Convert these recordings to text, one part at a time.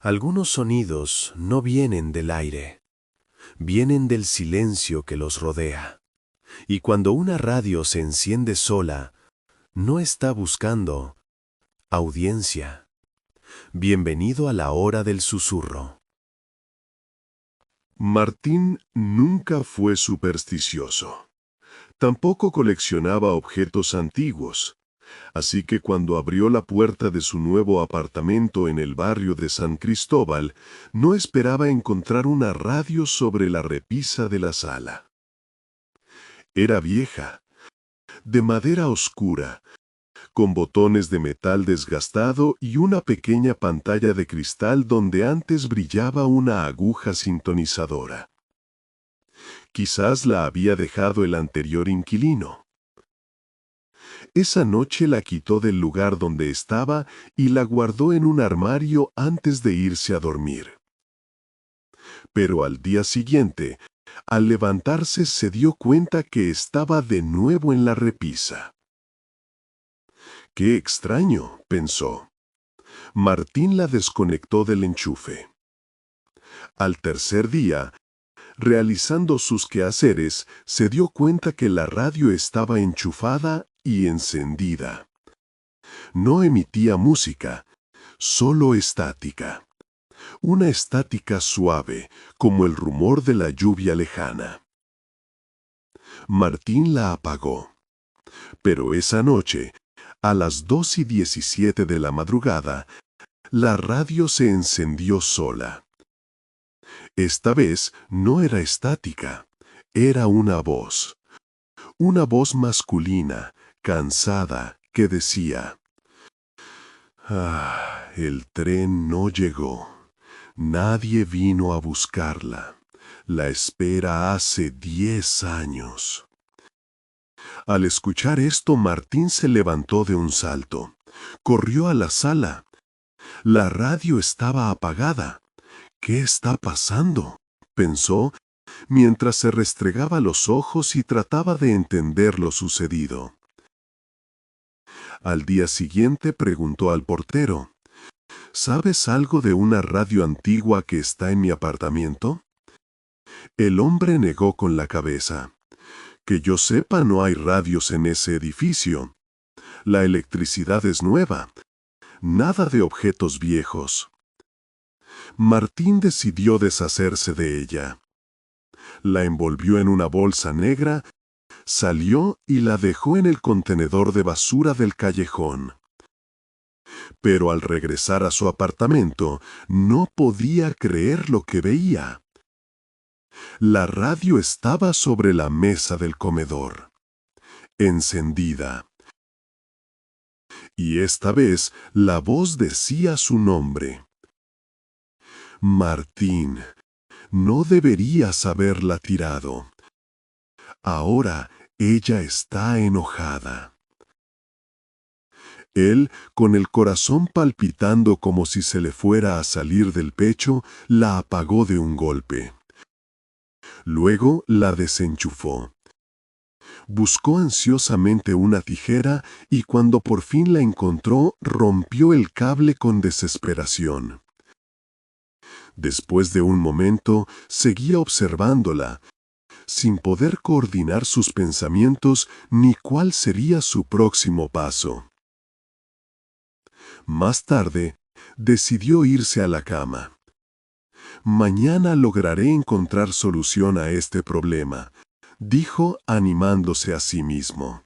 Algunos sonidos no vienen del aire, vienen del silencio que los rodea. Y cuando una radio se enciende sola, no está buscando audiencia. Bienvenido a la hora del susurro. Martín nunca fue supersticioso. Tampoco coleccionaba objetos antiguos. Así que cuando abrió la puerta de su nuevo apartamento en el barrio de San Cristóbal, no esperaba encontrar una radio sobre la repisa de la sala. Era vieja, de madera oscura, con botones de metal desgastado y una pequeña pantalla de cristal donde antes brillaba una aguja sintonizadora. Quizás la había dejado el anterior inquilino. Esa noche la quitó del lugar donde estaba y la guardó en un armario antes de irse a dormir. Pero al día siguiente, al levantarse se dio cuenta que estaba de nuevo en la repisa. ¡Qué extraño!, pensó. Martín la desconectó del enchufe. Al tercer día, realizando sus quehaceres, se dio cuenta que la radio estaba enchufada y encendida. No emitía música, solo estática. Una estática suave, como el rumor de la lluvia lejana. Martín la apagó. Pero esa noche, a las 2:17 de la madrugada, la radio se encendió sola. Esta vez no era estática, era una voz. Una voz masculina, cansada, que decía: el tren no llegó. Nadie vino a buscarla. La espera hace 10 años. Al escuchar esto, Martín se levantó de un salto. Corrió a la sala. La radio estaba apagada. ¿Qué está pasando?, pensó, mientras se restregaba los ojos y trataba de entender lo sucedido. Al día siguiente preguntó al portero: ¿sabes algo de una radio antigua que está en mi apartamento? El hombre negó con la cabeza. Que yo sepa, no hay radios en ese edificio. La electricidad es nueva. Nada de objetos viejos. Martín decidió deshacerse de ella. La envolvió en una bolsa negra, salió y la dejó en el contenedor de basura del callejón. Pero al regresar a su apartamento, no podía creer lo que veía. La radio estaba sobre la mesa del comedor, encendida. Y esta vez la voz decía su nombre. Martín, no deberías haberla tirado. Ahora ella está enojada. Él, con el corazón palpitando como si se le fuera a salir del pecho, la apagó de un golpe. Luego la desenchufó. Buscó ansiosamente una tijera y cuando por fin la encontró, rompió el cable con desesperación. Después de un momento, seguía observándola, sin poder coordinar sus pensamientos ni cuál sería su próximo paso. Más tarde, decidió irse a la cama. Mañana lograré encontrar solución a este problema, dijo animándose a sí mismo.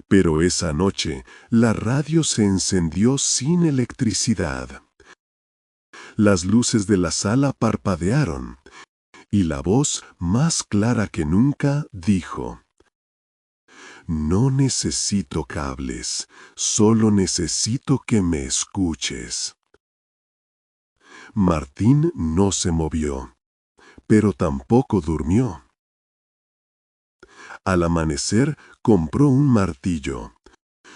Pero esa noche, la radio se encendió sin electricidad. Las luces de la sala parpadearon, y la voz, más clara que nunca, dijo: no necesito cables, solo necesito que me escuches. Martín no se movió, pero tampoco durmió. Al amanecer, compró un martillo.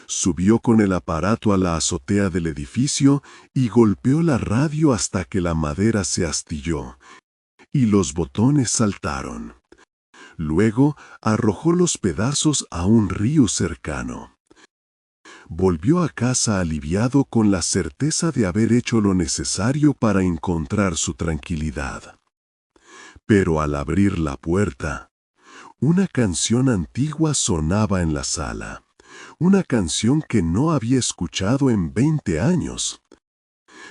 Subió con el aparato a la azotea del edificio y golpeó la radio hasta que la madera se astilló y los botones saltaron. Luego arrojó los pedazos a un río cercano. Volvió a casa aliviado con la certeza de haber hecho lo necesario para encontrar su tranquilidad. Pero al abrir la puerta, una canción antigua sonaba en la sala, una canción que no había escuchado en 20 años,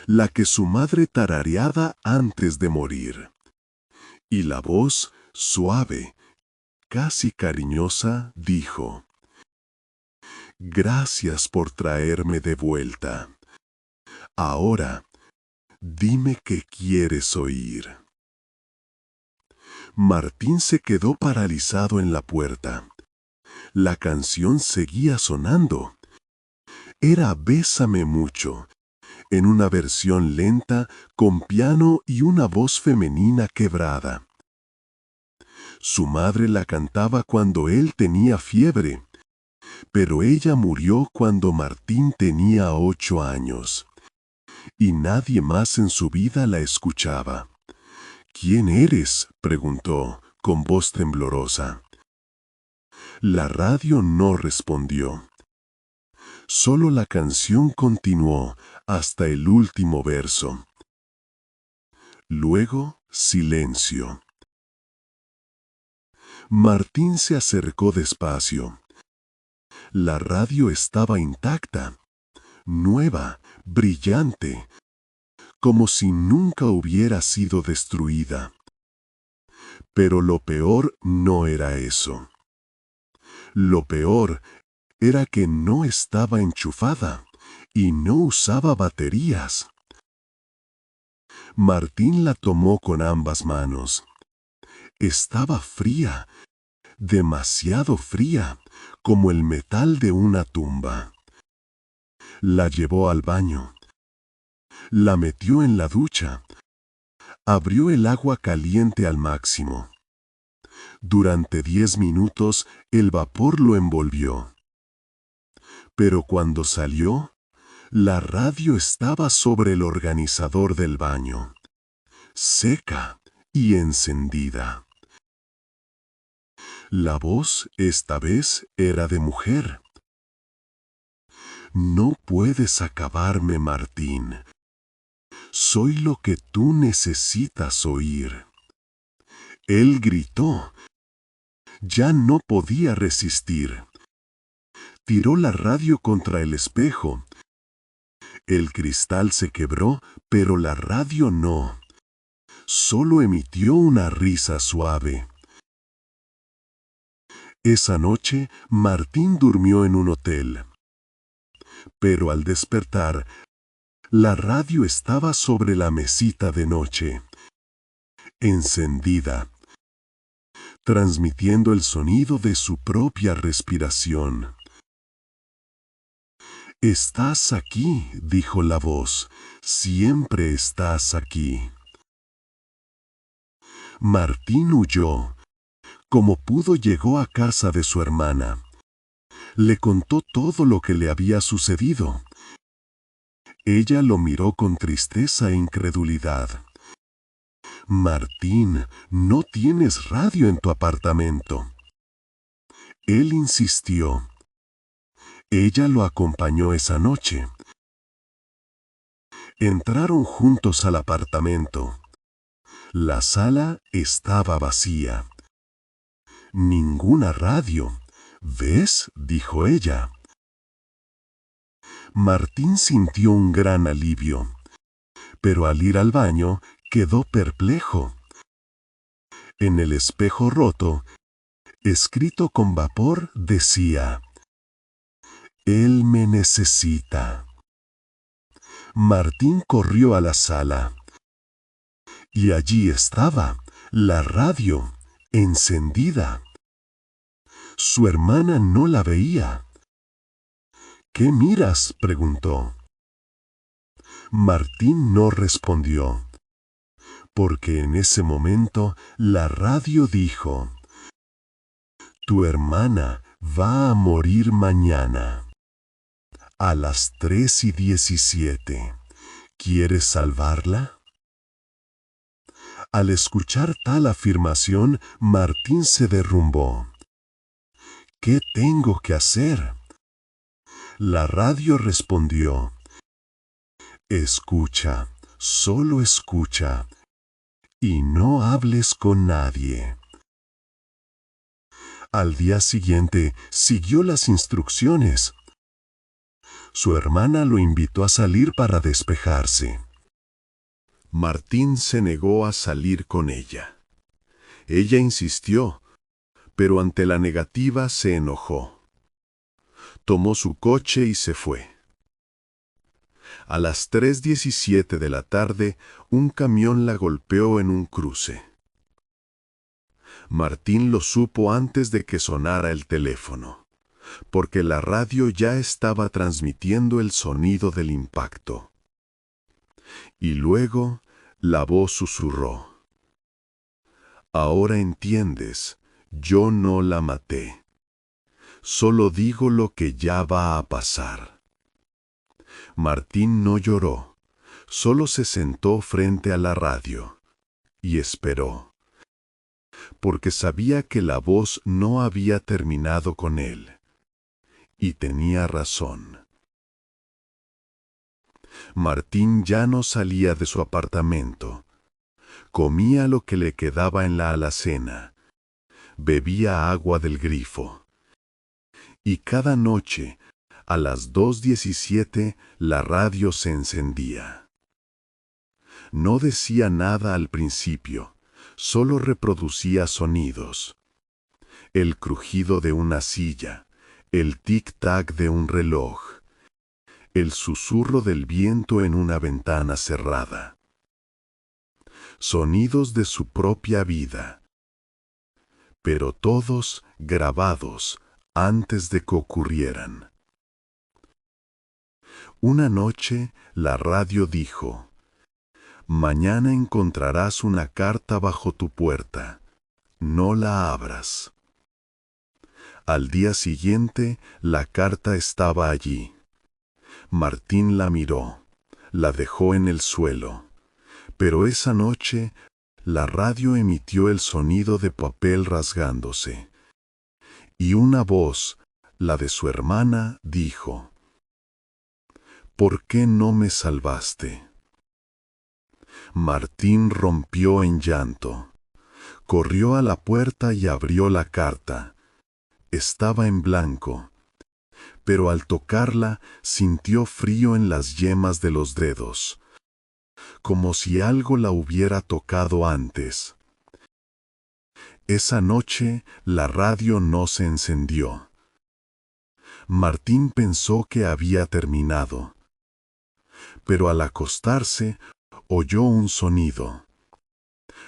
la que su madre tarareaba antes de morir. Y la voz, suave, casi cariñosa, dijo: «Gracias por traerme de vuelta. Ahora, dime qué quieres oír». Martín se quedó paralizado en la puerta. La canción seguía sonando. Era Bésame mucho, en una versión lenta, con piano y una voz femenina quebrada. Su madre la cantaba cuando él tenía fiebre, pero ella murió cuando Martín tenía 8 años, y nadie más en su vida la escuchaba. «¿Quién eres?», preguntó, con voz temblorosa. La radio no respondió. Solo la canción continuó hasta el último verso. Luego, silencio. Martín se acercó despacio. La radio estaba intacta, nueva, brillante, como si nunca hubiera sido destruida. Pero lo peor no era eso. Lo peor era que no estaba enchufada y no usaba baterías. Martín la tomó con ambas manos. Estaba fría, demasiado fría, como el metal de una tumba. La llevó al baño. La metió en la ducha. Abrió el agua caliente al máximo. Durante 10 minutos el vapor lo envolvió. Pero cuando salió, la radio estaba sobre el organizador del baño, seca y encendida. La voz, esta vez, era de mujer. «No puedes acabarme, Martín. Soy lo que tú necesitas oír». Él gritó. Ya no podía resistir. Tiró la radio contra el espejo. El cristal se quebró, pero la radio no. Solo emitió una risa suave. Esa noche, Martín durmió en un hotel. Pero al despertar, la radio estaba sobre la mesita de noche, encendida, transmitiendo el sonido de su propia respiración. «Estás aquí», dijo la voz, «siempre estás aquí». Martín huyó. Como pudo llegó a casa de su hermana. Le contó todo lo que le había sucedido. Ella lo miró con tristeza e incredulidad. «Martín, no tienes radio en tu apartamento». Él insistió. Ella lo acompañó esa noche. Entraron juntos al apartamento. La sala estaba vacía. Ninguna radio. «¿Ves?», dijo ella. Martín sintió un gran alivio, pero al ir al baño quedó perplejo. En el espejo roto, escrito con vapor, decía: «Él me necesita». Martín corrió a la sala. Y allí estaba, la radio, encendida. Su hermana no la veía. «¿Qué miras?», preguntó. Martín no respondió, porque en ese momento la radio dijo: «Tu hermana va a morir mañana, a las 3:17. ¿Quieres salvarla?». Al escuchar tal afirmación, Martín se derrumbó. «¿Qué tengo que hacer?». La radio respondió: escucha, solo escucha, y no hables con nadie. Al día siguiente siguió las instrucciones. Su hermana lo invitó a salir para despejarse. Martín se negó a salir con ella. Ella insistió, pero ante la negativa se enojó. Tomó su coche y se fue. A las 3:17 de la tarde, un camión la golpeó en un cruce. Martín lo supo antes de que sonara el teléfono, porque la radio ya estaba transmitiendo el sonido del impacto. Y luego la voz susurró: ahora entiendes, yo no la maté. Solo digo lo que ya va a pasar. Martín no lloró, solo se sentó frente a la radio y esperó, porque sabía que la voz no había terminado con él. Y tenía razón. Martín ya no salía de su apartamento. Comía lo que le quedaba en la alacena. Bebía agua del grifo. Y cada noche, a las 2:17, la radio se encendía. No decía nada al principio, solo reproducía sonidos. El crujido de una silla, el tic-tac de un reloj, el susurro del viento en una ventana cerrada. Sonidos de su propia vida, pero todos grabados antes de que ocurrieran. Una noche la radio dijo: mañana encontrarás una carta bajo tu puerta, no la abras. Al día siguiente la carta estaba allí. Martín la miró, la dejó en el suelo, pero esa noche la radio emitió el sonido de papel rasgándose. Y una voz, la de su hermana, dijo: ¿por qué no me salvaste? Martín rompió en llanto. Corrió a la puerta y abrió la carta. Estaba en blanco, pero al tocarla sintió frío en las yemas de los dedos, como si algo la hubiera tocado antes. Esa noche la radio no se encendió. Martín pensó que había terminado, pero al acostarse oyó un sonido.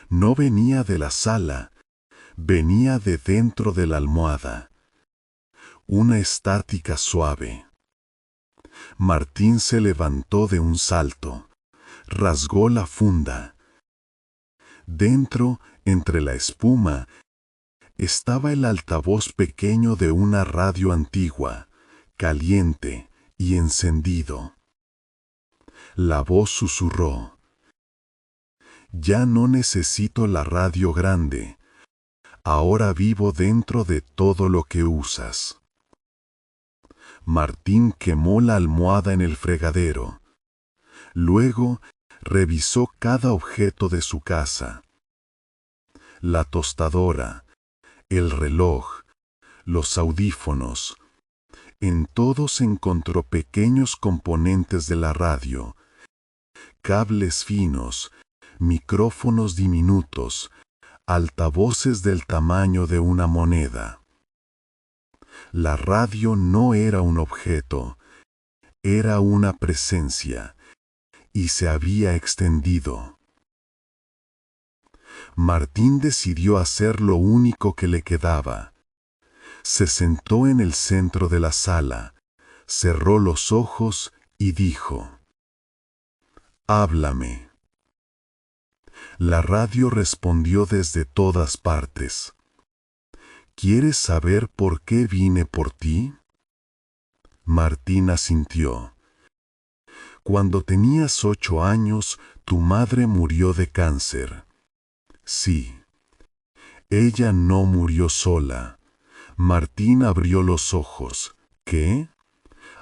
No venía de la sala, venía de dentro de la almohada. Una estática suave. Martín se levantó de un salto, rasgó la funda. Dentro, entre la espuma, estaba el altavoz pequeño de una radio antigua, caliente y encendido. La voz susurró: ya no necesito la radio grande, ahora vivo dentro de todo lo que usas. Martín quemó la almohada en el fregadero. Luego revisó cada objeto de su casa. La tostadora, el reloj, los audífonos. En todos encontró pequeños componentes de la radio, cables finos, micrófonos diminutos, altavoces del tamaño de una moneda. La radio no era un objeto, era una presencia, y se había extendido. Martín decidió hacer lo único que le quedaba. Se sentó en el centro de la sala, cerró los ojos y dijo: háblame. La radio respondió desde todas partes: ¿quieres saber por qué vine por ti? Martín asintió. Cuando tenías 8 años, tu madre murió de cáncer. Sí. Ella no murió sola. Martín abrió los ojos. ¿Qué?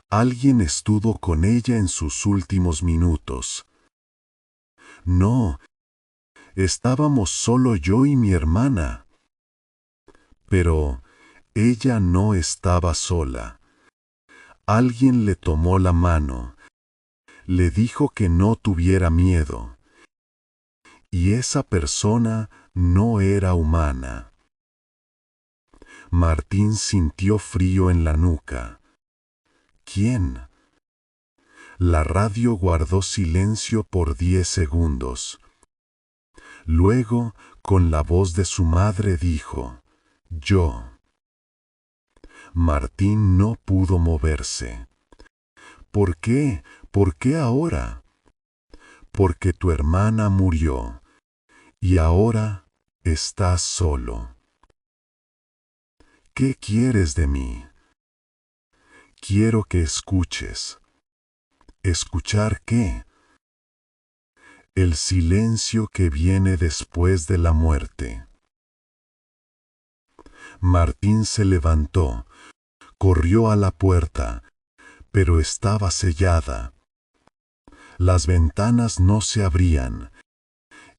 Alguien estuvo con ella en sus últimos minutos. No, estábamos solo yo y mi hermana. Pero ella no estaba sola. Alguien le tomó la mano, le dijo que no tuviera miedo. Y esa persona no era humana. Martín sintió frío en la nuca. ¿Quién? La radio guardó silencio por 10 segundos. Luego, con la voz de su madre dijo, «Yo». Martín no pudo moverse. ¿Por qué? ¿Por qué ahora? Porque tu hermana murió, y ahora estás solo. ¿Qué quieres de mí? Quiero que escuches. ¿Escuchar qué? El silencio que viene después de la muerte. Martín se levantó, corrió a la puerta, pero estaba sellada. Las ventanas no se abrían,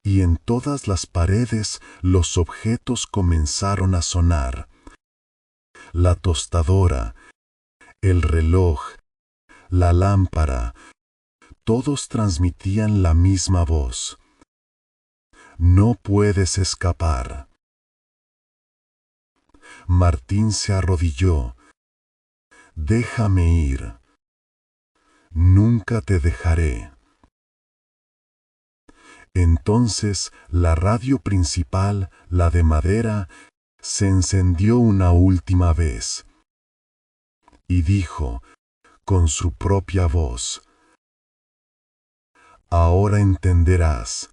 y en todas las paredes los objetos comenzaron a sonar. La tostadora, el reloj, la lámpara, todos transmitían la misma voz. No puedes escapar. Martín se arrodilló. Déjame ir. Nunca te dejaré. Entonces la radio principal, la de madera, se encendió una última vez. Y dijo, con su propia voz, «Ahora entenderás,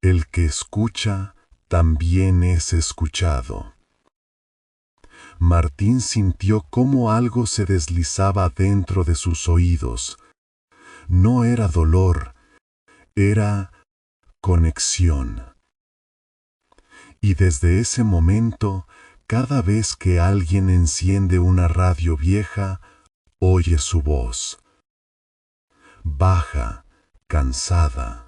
el que escucha también es escuchado». Martín sintió cómo algo se deslizaba dentro de sus oídos. No era dolor, era conexión. Y desde ese momento, cada vez que alguien enciende una radio vieja, oye su voz. Baja, cansada.